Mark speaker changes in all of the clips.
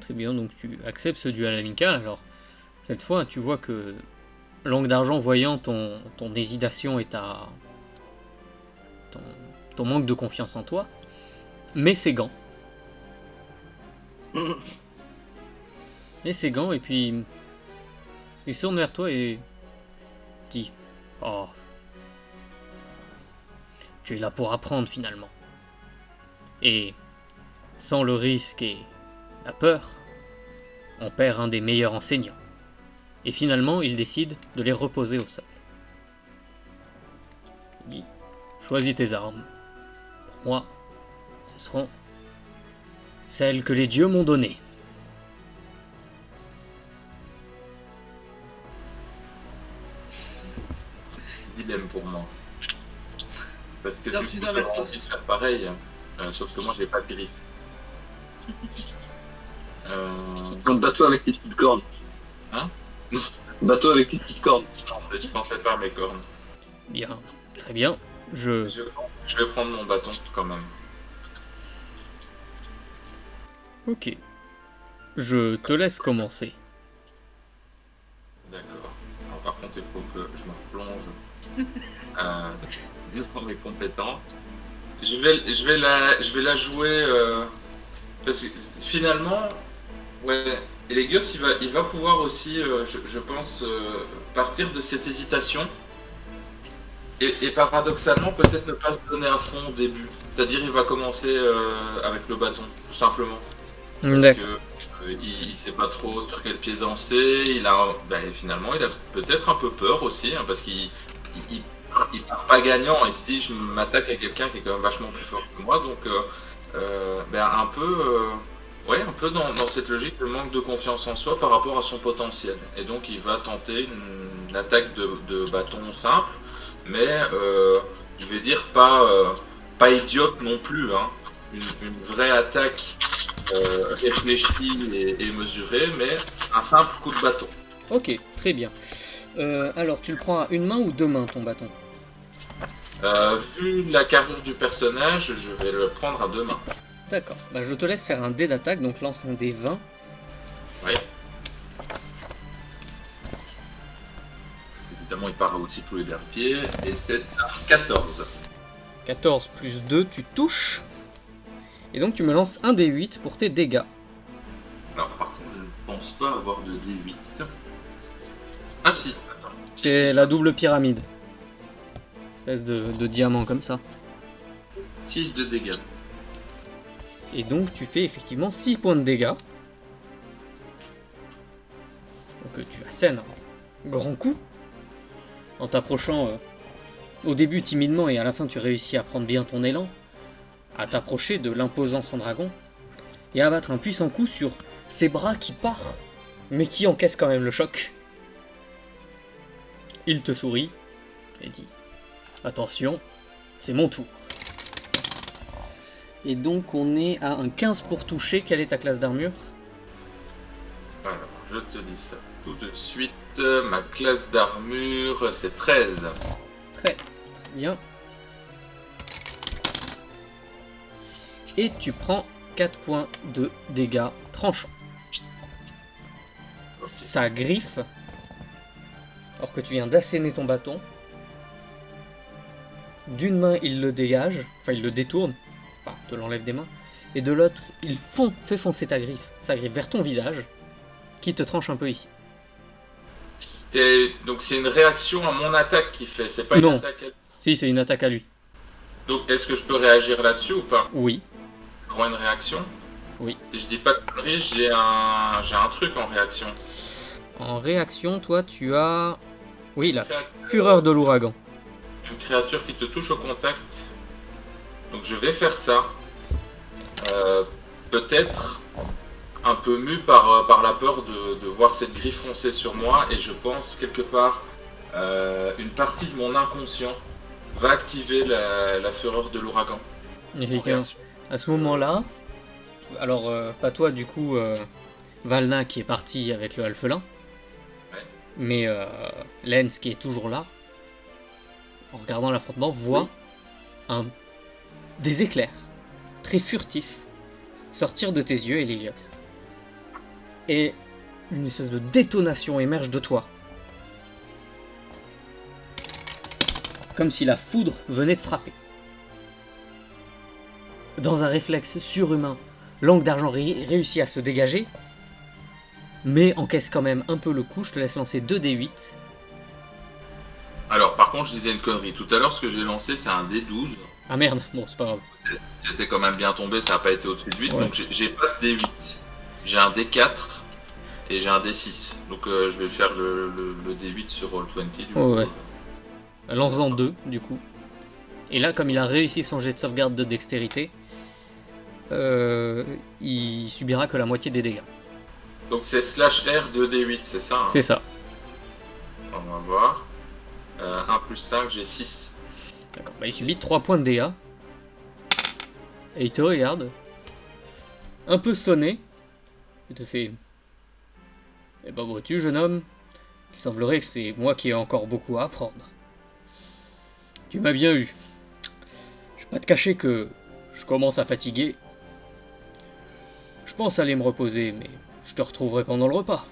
Speaker 1: Très bien, donc tu acceptes ce duel amical. Alors, cette fois, tu vois que Langue d'Argent, voyant ton hésitation et ton, ton manque de confiance en toi, met ses gants. Met ses gants et puis il se tourne vers toi et dit: Oh, tu es là pour apprendre finalement. Et sans le risque et la peur, on perd un des meilleurs enseignants. Et finalement, il décide de les reposer au sol. Il dit: Choisis tes armes. Pour moi, ce seront celles que les dieux m'ont données.
Speaker 2: Dilemme pour moi. Parce que du coup,
Speaker 3: Bienvenue dans
Speaker 2: j'aurais
Speaker 3: la
Speaker 2: envie de
Speaker 3: sauce.
Speaker 2: faire pareil, sauf que moi, j'ai pas de griffe.
Speaker 4: Donc, bats-toi avec tes petites cornes.
Speaker 2: Hein?
Speaker 4: Bats-toi avec tes petites cornes.
Speaker 2: Je pensais pas à mes cornes.
Speaker 1: Bien, très bien. Je
Speaker 2: Je vais prendre mon bâton quand même.
Speaker 1: Ok. Je te laisse commencer.
Speaker 2: D'accord. Alors, par contre, il faut que je me replonge dans mes compétences. Je vais la jouer parce que finalement, ouais, Elegios, il va pouvoir aussi, je pense, partir de cette hésitation et paradoxalement peut-être ne pas se donner à fond au début. C'est-à-dire, il va commencer avec le bâton, tout simplement. Parce que
Speaker 1: D'accord.
Speaker 2: il sait pas trop sur quel pied danser. Finalement, il a peut-être un peu peur aussi, hein, parce il, il part pas gagnant. Il se dit, je m'attaque à quelqu'un qui est quand même vachement plus fort que moi, donc un peu, un peu dans cette logique de manque de confiance en soi par rapport à son potentiel. Et donc, il va tenter une attaque de bâton simple, mais je vais dire pas idiote non plus, hein. Une vraie attaque réfléchi et mesuré, mais un simple coup de bâton.
Speaker 1: Ok, très bien. Alors, tu le prends à une main ou deux mains, ton bâton?
Speaker 2: Vu la carrure du personnage, je vais le prendre à deux mains.
Speaker 1: D'accord. Bah, je te laisse faire un dé d'attaque, donc lance un dé 20.
Speaker 2: Oui. Évidemment, il part à au-dessus tous les pieds, et c'est un 14.
Speaker 1: 14 plus 2, tu touches. Et donc, tu me lances un dé 8 pour tes dégâts.
Speaker 2: Alors, par contre, je ne pense pas avoir de D8. Ah si, attends.
Speaker 1: C'est la double pyramide. Espèce de diamant comme ça.
Speaker 2: 6 de dégâts.
Speaker 1: Et donc, tu fais effectivement 6 points de dégâts. Donc, tu assènes un grand coup. En t'approchant au début timidement et à la fin, tu réussis à prendre bien ton élan. À t'approcher de l'imposant Sandragon. Et à abattre un puissant coup sur ses bras qui partent, mais qui encaissent quand même le choc. Il te sourit et dit: Attention, c'est mon tour. Et donc on est à un 15 pour toucher. Quelle est ta classe d'armure?
Speaker 2: Alors, je te dis ça tout de suite. Ma classe d'armure, c'est 13.
Speaker 1: 13, très bien. Et tu prends 4 points de dégâts tranchants.
Speaker 2: Ok.
Speaker 1: Sa griffe, alors que tu viens d'asséner ton bâton, d'une main il le dégage, enfin il le détourne, enfin te l'enlève des mains, et de l'autre il fait foncer sa griffe vers ton visage, qui te tranche un peu ici.
Speaker 2: Donc c'est une réaction à mon attaque qu'il fait, c'est pas une
Speaker 1: Non.
Speaker 2: attaque à...
Speaker 1: Si, c'est une attaque à lui.
Speaker 2: Donc est-ce que je peux réagir là-dessus ou pas?
Speaker 1: Oui,
Speaker 2: Pour une réaction?
Speaker 1: oui.
Speaker 2: Si je dis pas de conneries, j'ai un truc en réaction.
Speaker 1: En réaction, toi tu as... Oui, la fureur de l'ouragan.
Speaker 2: Une créature qui te touche au contact. Donc je vais faire ça. Peut-être un peu mu par la peur de voir cette griffe foncer sur moi, et je pense quelque part une partie de mon inconscient va activer la fureur de l'ouragan.
Speaker 1: Effectivement. À ce moment-là, alors pas toi du coup, Valna qui est parti avec le Alphelin,
Speaker 2: Ouais.
Speaker 1: mais Lens qui est toujours là, en regardant l'affrontement, voit des éclairs très furtifs sortir de tes yeux, Elios. et une espèce de détonation émerge de toi. Comme si la foudre venait de frapper. Dans un réflexe surhumain, l'angle d'argent réussit à se dégager, mais encaisse quand même un peu le coup. Je te laisse lancer 2d8.
Speaker 2: Alors, par contre, je disais une connerie. Tout à l'heure, ce que j'ai lancé, c'est un D12.
Speaker 1: Ah merde, bon, c'est pas grave.
Speaker 2: C'était quand même bien tombé, ça n'a pas été au-dessus de 8.
Speaker 1: Ouais.
Speaker 2: Donc, j'ai pas de D8. J'ai un D4 et j'ai un D6. Donc, je vais faire le D8 sur Roll20. Du coup.
Speaker 1: Ouais. Lance-en 2, du coup. Et là, comme il a réussi son jet de sauvegarde de dextérité, il subira que la moitié des dégâts.
Speaker 2: Donc, c'est /R 2D8, c'est ça, hein?
Speaker 1: C'est ça.
Speaker 2: On va voir. 1 plus 5, j'ai 6.
Speaker 1: D'accord. Bah, il subit 3 points de dégâts. Et il te regarde. Un peu sonné. Il te fait... Eh ben, vois-tu, jeune homme, il semblerait que c'est moi qui ai encore beaucoup à apprendre. Tu m'as bien eu. Je vais pas te cacher que je commence à fatiguer. Je pense aller me reposer, mais je te retrouverai pendant le repas.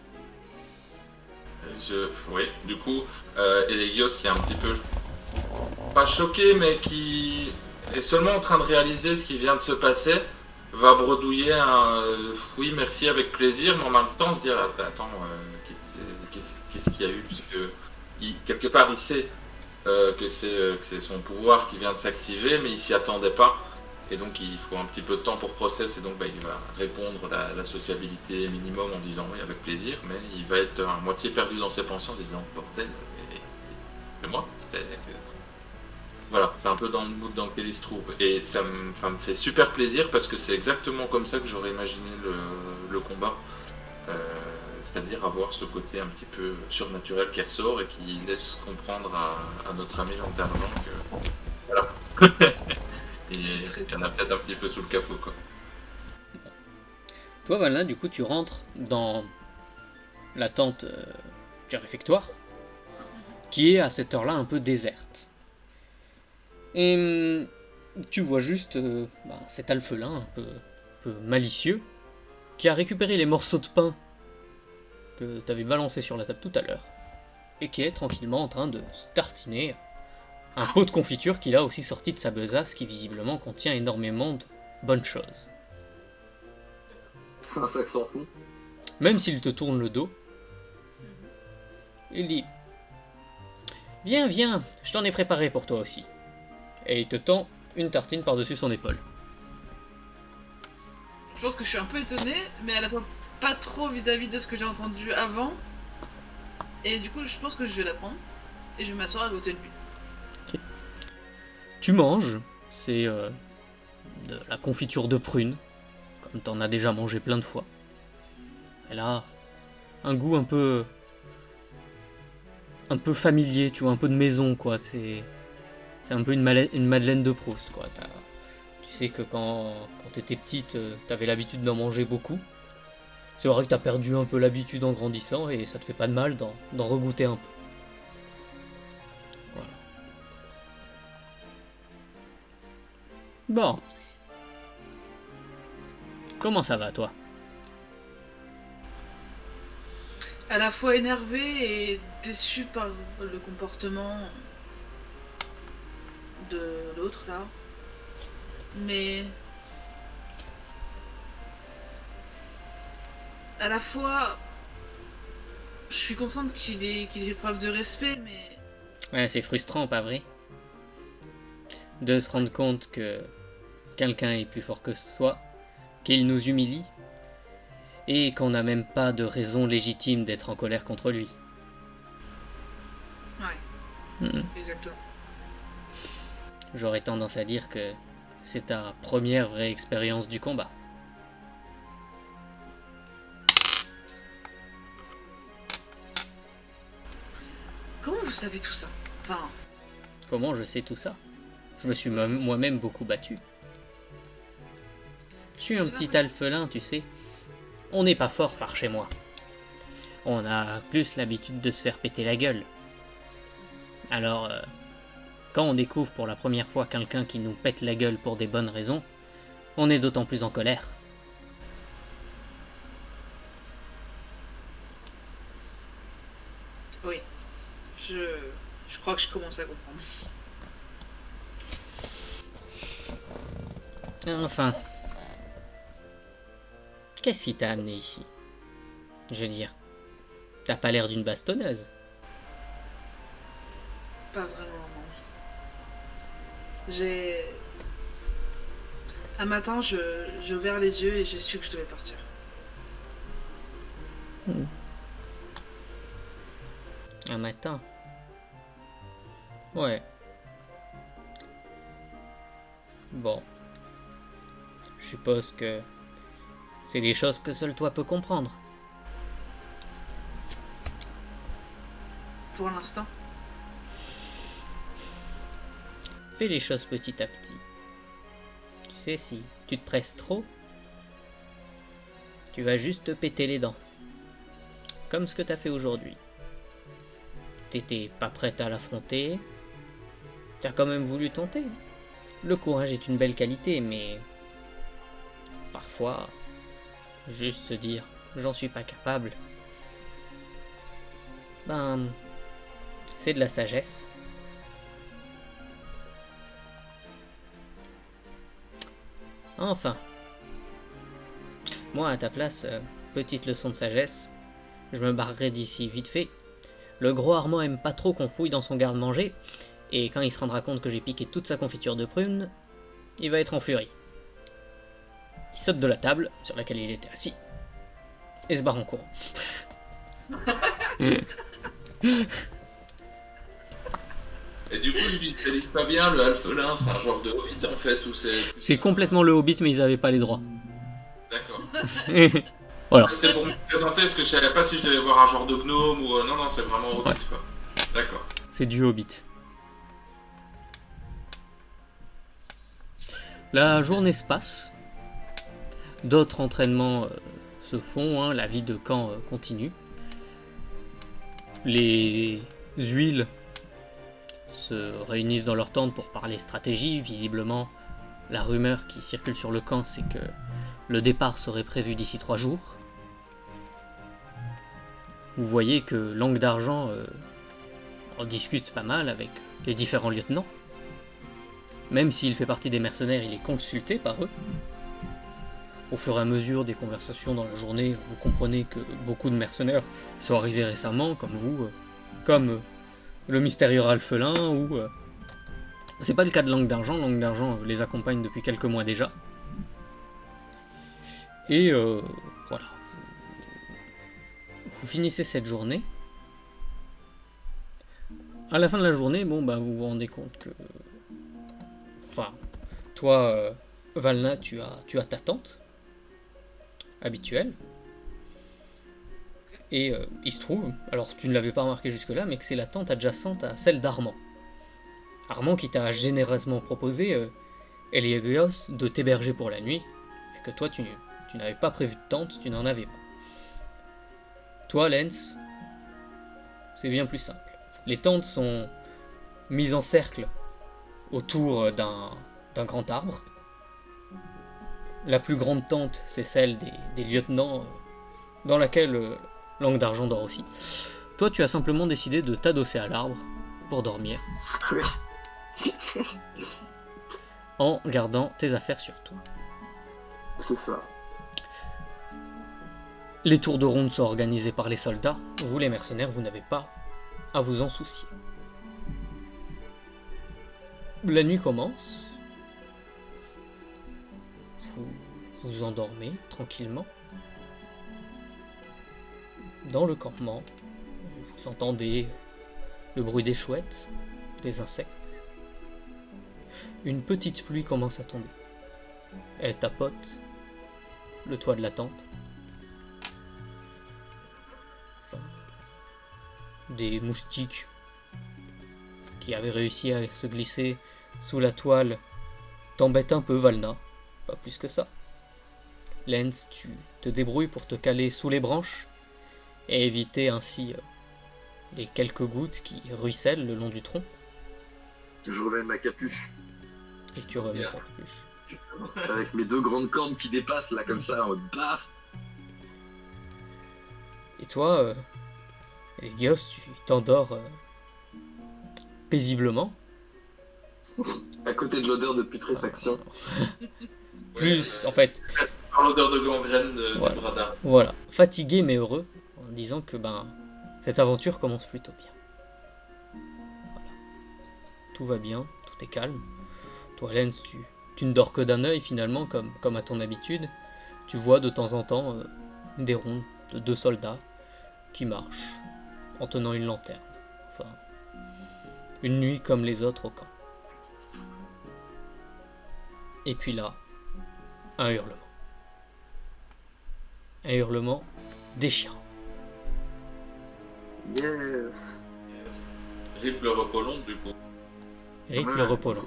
Speaker 2: Oui, du coup, Elegios qui est un petit peu, pas choqué, mais qui est seulement en train de réaliser ce qui vient de se passer, va bredouiller un oui, merci, avec plaisir, mais en même temps se dire attends, qu'est-ce qu'il y a eu? Parce que quelque part, il sait que c'est son pouvoir qui vient de s'activer, mais il s'y attendait pas. Et donc il faut un petit peu de temps pour process, et donc il va répondre la sociabilité minimum en disant oui, avec plaisir, mais il va être à moitié perdu dans ses pensées en se disant bordel, c'est moi. Voilà, c'est un peu dans le mood dans lequel il se trouve. Et ça me fait super plaisir parce que c'est exactement comme ça que j'aurais imaginé le combat. C'est-à-dire avoir ce côté un petit peu surnaturel qui ressort et qui laisse comprendre à notre ami Langue d'Argent que voilà. Il y en a peut-être un petit peu sous le capot, quoi.
Speaker 1: Toi, Valna, du coup, tu rentres dans la tente du réfectoire, qui est à cette heure-là un peu déserte. Et tu vois juste cet alphelin un peu malicieux, qui a récupéré les morceaux de pain que tu avais balancés sur la table tout à l'heure, et qui est tranquillement en train de se tartiner un pot de confiture qu'il a aussi sorti de sa besace, qui visiblement contient énormément de bonnes choses.
Speaker 4: Un sac sans fond.
Speaker 1: Même s'il te tourne le dos, il dit « Viens, viens, je t'en ai préparé pour toi aussi. » Et il te tend une tartine par-dessus son épaule.
Speaker 3: Je pense que je suis un peu étonnée, mais à la fois pas trop vis-à-vis de ce que j'ai entendu avant. Et du coup, je pense que je vais la prendre et je vais m'asseoir à côté de lui.
Speaker 1: Tu manges, c'est de la confiture de prune, comme t'en as déjà mangé plein de fois. Elle a un goût un peu familier, tu vois, un peu de maison, quoi. C'est un peu une Madeleine de Proust, quoi. Tu sais que quand t'étais petite, t'avais l'habitude d'en manger beaucoup. C'est vrai que t'as perdu un peu l'habitude en grandissant, et ça te fait pas de mal d'en regoûter un peu. Voilà. Bon. Comment ça va, toi?
Speaker 3: À la fois énervé et déçu par le comportement de l'autre là. Mais à la fois je suis contente qu'il ait fait preuve de respect, mais
Speaker 1: Ouais, c'est frustrant, pas vrai? De se rendre compte que quelqu'un est plus fort que soi, qu'il nous humilie, et qu'on n'a même pas de raison légitime d'être en colère contre lui.
Speaker 3: ouais, exactement.
Speaker 1: J'aurais tendance à dire que c'est ta première vraie expérience du combat.
Speaker 3: Comment vous savez tout ça? Enfin,
Speaker 1: Comment je sais tout ça? Je me suis moi-même beaucoup battu. Je suis un petit alphelin, tu sais. On n'est pas fort par chez moi. On a plus l'habitude de se faire péter la gueule. Alors, quand on découvre pour la première fois quelqu'un qui nous pète la gueule pour des bonnes raisons, on est d'autant plus en colère.
Speaker 3: Oui. Je crois que je commence à comprendre.
Speaker 1: Enfin. Qu'est-ce qui t'a amené ici? Je veux dire, t'as pas l'air d'une bastonneuse.
Speaker 3: Pas vraiment, non. J'ai... Un matin, j'ai ouvert les yeux et j'ai su que je devais partir.
Speaker 1: Un matin. Ouais. Bon. Je suppose que c'est des choses que seul toi peux comprendre.
Speaker 3: Pour l'instant.
Speaker 1: Fais les choses petit à petit. Tu sais, si tu te presses trop, tu vas juste te péter les dents. Comme ce que t'as fait aujourd'hui. T'étais pas prête à l'affronter. T'as quand même voulu tenter. Le courage est une belle qualité, mais parfois, juste se dire j'en suis pas capable, ben, c'est de la sagesse. Enfin, moi à ta place, petite leçon de sagesse, je me barrerai d'ici vite fait. Le gros Armand aime pas trop qu'on fouille dans son garde-manger, et quand il se rendra compte que j'ai piqué toute sa confiture de prunes, il va être en furie. Il saute de la table sur laquelle il était assis, et se barre en courant.
Speaker 2: Et du coup, je visualise pas bien le alphelin, c'est un genre de hobbit en fait, ou c'est...
Speaker 1: C'est complètement le Hobbit, mais ils avaient pas les droits.
Speaker 2: D'accord.
Speaker 1: Voilà.
Speaker 2: C'était pour me présenter, parce que je savais pas si je devais voir un genre de gnome ou... Non, non, c'est vraiment hobbit,
Speaker 1: Ouais.
Speaker 2: quoi. D'accord.
Speaker 1: C'est du Hobbit. La journée se passe. D'autres entraînements se font, hein, la vie de camp continue. Les huiles se réunissent dans leur tente pour parler stratégie. Visiblement, la rumeur qui circule sur le camp, c'est que le départ serait prévu d'ici 3 jours. Vous voyez que Langue d'Argent en discute pas mal avec les différents lieutenants. Même s'il fait partie des mercenaires, il est consulté par eux. Au fur et à mesure des conversations dans la journée, vous comprenez que beaucoup de mercenaires sont arrivés récemment, comme vous, comme le mystérieux Alphelin, ou... C'est pas le cas de Langue d'Argent. Langue d'Argent les accompagne depuis quelques mois déjà. Et voilà. Vous finissez cette journée. À la fin de la journée, bon, bah, vous vous rendez compte que... Enfin, toi, Valna, tu as ta tante habituelle. Et il se trouve, alors tu ne l'avais pas remarqué jusque-là, mais que c'est la tente adjacente à celle d'Armand. Armand qui t'a généreusement proposé, Eliagrios, de t'héberger pour la nuit, vu que toi tu n'avais pas prévu de tente, tu n'en avais pas. Toi, Lens, c'est bien plus simple. Les tentes sont mises en cercle autour d'un grand arbre. La plus grande tente, c'est celle des lieutenants, dans laquelle Langue d'Argent dort aussi. Toi, tu as simplement décidé de t'adosser à l'arbre pour dormir,
Speaker 4: Oui.
Speaker 1: en gardant tes affaires sur toi.
Speaker 4: C'est ça.
Speaker 1: Les tours de ronde sont organisés par les soldats. Vous, les mercenaires, vous n'avez pas à vous en soucier. La nuit commence. Vous vous endormez tranquillement. Dans le campement, vous entendez le bruit des chouettes, des insectes. Une petite pluie commence à tomber. Elle tapote le toit de la tente. Enfin, des moustiques qui avaient réussi à se glisser sous la toile t'embêtent un peu, Valna. Pas plus que ça. Lens, tu te débrouilles pour te caler sous les branches et éviter ainsi les quelques gouttes qui ruissellent le long du tronc.
Speaker 4: Je remets ma capuche
Speaker 1: Et tu remets ta capuche.
Speaker 4: avec mes 2 grandes cornes qui dépassent là comme ça en mode barre.
Speaker 1: Et toi, Et Gios, tu t'endors paisiblement.
Speaker 4: À côté de l'odeur de putréfaction.
Speaker 1: Plus, en fait,
Speaker 2: Par l'odeur de gangrène
Speaker 1: Voilà.
Speaker 2: du bradard.
Speaker 1: voilà, fatigué mais heureux, en disant que cette aventure commence plutôt bien. Voilà. Tout va bien, tout est calme. Toi, Lens, tu ne dors que d'un œil finalement, comme à ton habitude. Tu vois de temps en temps des rondes de 2 soldats qui marchent en tenant une lanterne. Enfin, une nuit comme les autres au camp. Et puis là, un hurlement. Un hurlement déchirant.
Speaker 4: Yes.
Speaker 2: Rip le repos long, du coup.
Speaker 1: Rick,
Speaker 4: Ouais.
Speaker 1: le repos lent.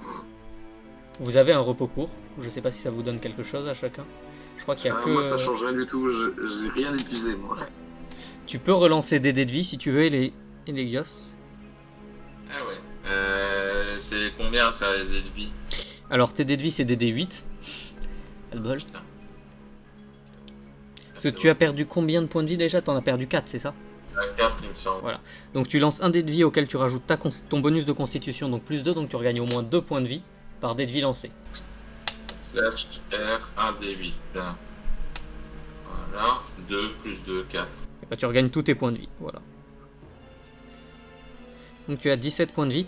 Speaker 1: Vous avez un repos court. Je sais pas si ça vous donne quelque chose à chacun. Je crois qu'il y a que...
Speaker 4: Moi, ça change rien du tout. J'ai rien épuisé, moi.
Speaker 1: Tu peux relancer des dés de vie si tu veux, et les Gios.
Speaker 2: Ah ouais. C'est combien ça, les dés de vie?
Speaker 1: Alors tes dés de vie c'est des dés 8. Albol.
Speaker 2: Putain.
Speaker 1: Parce que tu as perdu combien de points de vie déjà? T'en as perdu 4, c'est ça?
Speaker 2: 4, il me semble.
Speaker 1: Donc tu lances un dé de vie auquel tu rajoutes ton bonus de constitution, donc plus 2, donc tu regagnes au moins 2 points de vie par dé de vie lancé.
Speaker 2: Slash R, 1 D8. Voilà. 2 plus 2, 4.
Speaker 1: Et bah, tu regagnes tous tes points de vie, voilà. Donc tu as 17 points de vie.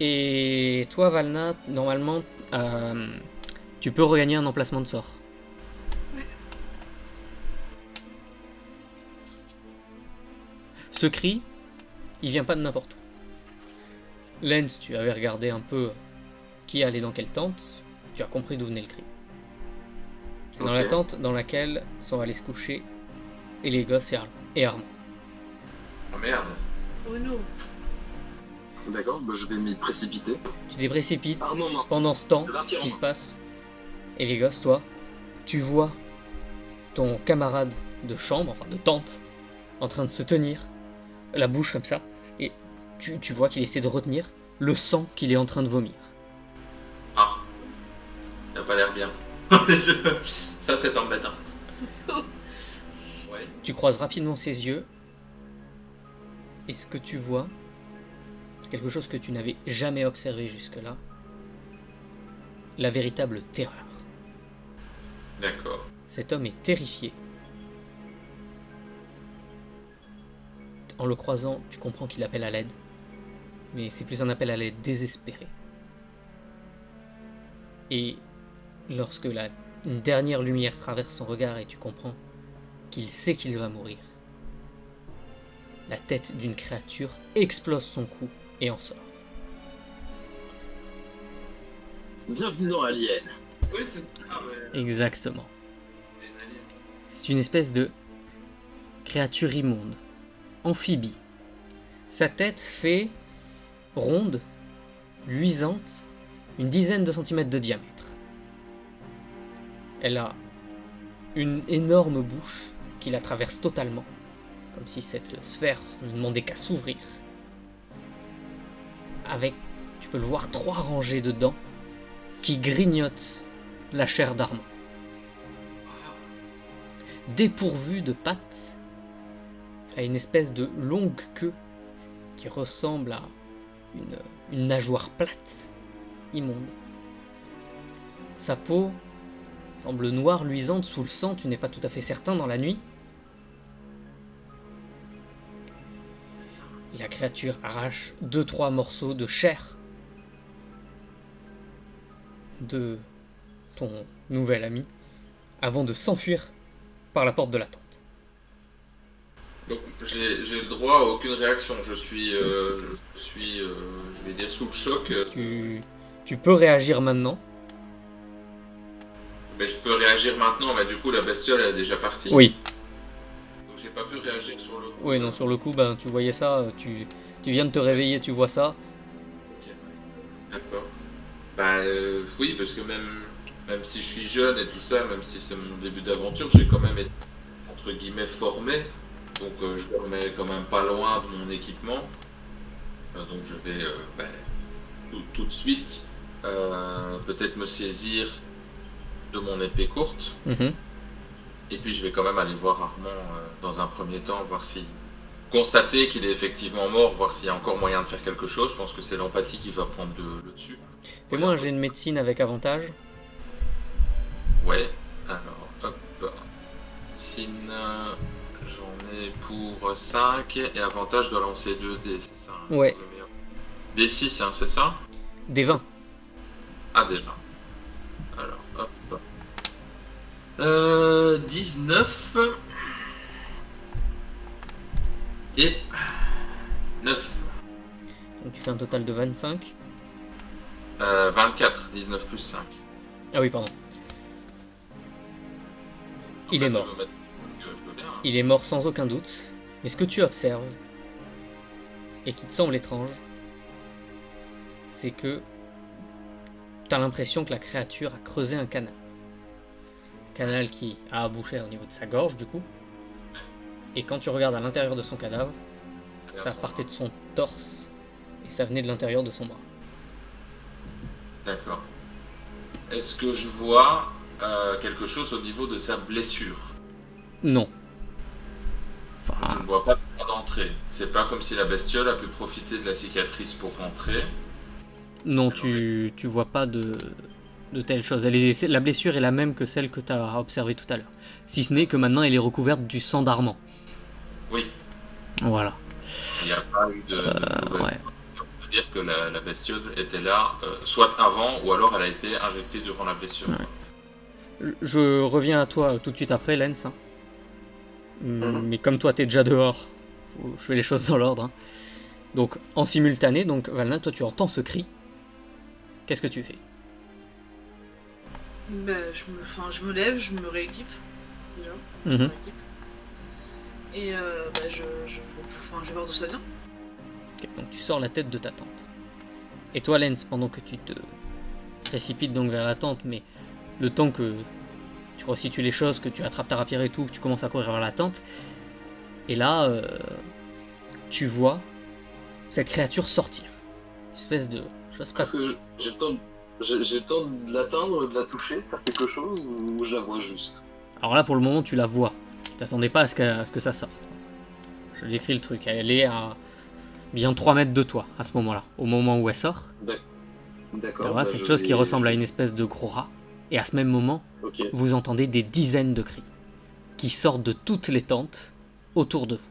Speaker 1: Et toi Valna, normalement, tu peux regagner un emplacement de sort.
Speaker 3: Ouais.
Speaker 1: Ce cri, il vient pas de n'importe où. Lens, tu avais regardé un peu qui allait dans quelle tente, tu as compris d'où venait le cri. C'est dans la
Speaker 4: Ok.
Speaker 1: tente dans laquelle sont allés se coucher et les gosses et Armand.
Speaker 2: Oh merde.
Speaker 3: Oh non.
Speaker 4: D'accord, bah, je vais m'y précipiter.
Speaker 1: Tu te précipites
Speaker 4: Ah non, non.
Speaker 1: pendant ce temps,
Speaker 4: Ratir
Speaker 1: ce
Speaker 4: en
Speaker 1: qui
Speaker 4: main.
Speaker 1: se passe. Et les gosses, toi, tu vois ton camarade de chambre, enfin de tente, en train de se tenir, la bouche comme ça, et tu vois qu'il essaie de retenir le sang qu'il est en train de vomir.
Speaker 2: Ah. Il a pas l'air bien. Ça, c'est embêtant. Ouais.
Speaker 1: Tu croises rapidement ses yeux, et ce que tu vois, c'est quelque chose que tu n'avais jamais observé jusque-là. La véritable terreur.
Speaker 2: D'accord.
Speaker 1: Cet homme est terrifié. En le croisant, tu comprends qu'il appelle à l'aide. Mais c'est plus un appel à l'aide désespéré. Et lorsque une dernière lumière traverse son regard et tu comprends qu'il sait qu'il va mourir, la tête d'une créature explose son cou et en sort.
Speaker 4: Bienvenue dans Alien.
Speaker 2: Oui, c'est ça, mais...
Speaker 1: Exactement.
Speaker 2: c'est une alien.
Speaker 1: C'est une espèce de créature immonde, amphibie. Sa tête fait ronde, luisante, une dizaine de centimètres de diamètre. Elle a une énorme bouche qui la traverse totalement, comme si cette sphère ne demandait qu'à s'ouvrir. Avec, tu peux le voir, 3 rangées de dents qui grignotent la chair d'Armand. Dépourvue de pattes, elle a une espèce de longue queue qui ressemble à une nageoire plate, immonde. Sa peau semble noire, luisante sous le sang, tu n'es pas tout à fait certain dans la nuit. La créature arrache 2-3 morceaux de chair de ton nouvel ami avant de s'enfuir par la porte de la tente.
Speaker 2: Donc, j'ai le droit à aucune réaction. Je vais dire, sous le choc.
Speaker 1: Tu peux réagir maintenant.
Speaker 2: Mais je peux réagir maintenant, mais du coup, la bestiole elle est déjà partie.
Speaker 1: Oui.
Speaker 2: Donc, j'ai pas pu réagir sur le coup.
Speaker 1: Oui, non, sur le coup, tu voyais ça, tu viens de te réveiller, tu vois ça.
Speaker 2: Ok, ouais. D'accord. Oui, parce que même si je suis jeune et tout ça, même si c'est mon début d'aventure, j'ai quand même été, entre guillemets, formé. Donc je me remets quand même pas loin de mon équipement. Donc je vais tout de suite peut-être me saisir de mon épée courte.
Speaker 1: Mhm.
Speaker 2: Et puis je vais quand même aller voir Armand dans un premier temps, voir si constater qu'il est effectivement mort, voir s'il y a encore moyen de faire quelque chose. Je pense que c'est l'empathie qui va prendre le dessus.
Speaker 1: Fais-moi un jet de médecine avec avantage.
Speaker 2: Ouais, alors hop. Sin, j'en ai pour 5 et avantage de lancer 2 dés, c'est ça hein,
Speaker 1: Ouais.
Speaker 2: le meilleur. D6, hein, c'est ça?
Speaker 1: Des 20.
Speaker 2: Ah, déjà. Alors hop. 19 et 9.
Speaker 1: Donc tu fais un total de 25.
Speaker 2: 24, 19 plus 5.
Speaker 1: Ah oui, pardon. Il est mort. Il est mort sans aucun doute. Mais ce que tu observes, et qui te semble étrange, c'est que tu as l'impression que la créature a creusé un canal. Canal qui a abouché au niveau de sa gorge, du coup. Et quand tu regardes à l'intérieur de son cadavre, ça partait de son torse, et ça venait de l'intérieur de son bras.
Speaker 2: D'accord. Est-ce que je vois quelque chose au niveau de sa blessure?
Speaker 1: Non.
Speaker 2: Je
Speaker 1: Enfin,
Speaker 2: ne vois pas d'entrée. C'est pas comme si la bestiole a pu profiter de la cicatrice pour rentrer.
Speaker 1: non, tu vois pas de telle chose. La blessure est la même que celle que tu as observée tout à l'heure. Si ce n'est que maintenant elle est recouverte du sang d'Armand.
Speaker 2: Oui,
Speaker 1: Voilà.
Speaker 2: il n'y a pas eu de nouvelles.
Speaker 1: Ouais.
Speaker 2: Ça veut dire que la bestiole était là, soit avant, ou alors elle a été injectée durant la blessure.
Speaker 1: Ouais. Je reviens à toi tout de suite après, Lens. Hein. Mais comme toi t'es déjà dehors, je fais les choses dans l'ordre. Hein. Donc en simultané, donc Valna, toi tu entends ce cri. Qu'est-ce que tu fais?
Speaker 3: Bah, je me lève, je me rééquipe. Déjà. Je
Speaker 1: Mhm.
Speaker 3: me rééquipe. Et je vais voir d'où ça vient.
Speaker 1: Ok, donc tu sors la tête de ta tente. Et toi, Lens, pendant que tu te précipites donc vers la tente, mais le temps que tu resitues les choses, que tu attrapes ta rapière et tout, que tu commences à courir vers la tente, et là, tu vois cette créature sortir. Une espèce de... Je sais pas.
Speaker 4: Est-ce que j'ai le temps de l'atteindre, de la toucher, faire quelque chose, ou je la vois juste?
Speaker 1: Alors là, pour le moment, tu la vois. Tu t'attendais pas à ce que ça sorte. Je décris le truc. Elle est à bien 3 mètres de toi, à ce moment-là. Au moment où elle sort.
Speaker 4: D'accord.
Speaker 1: Alors là, c'est quelque chose qui ressemble à une espèce de gros rat. Et à ce même moment,
Speaker 4: Ok.
Speaker 1: vous entendez des dizaines de cris qui sortent de toutes les tentes autour de vous.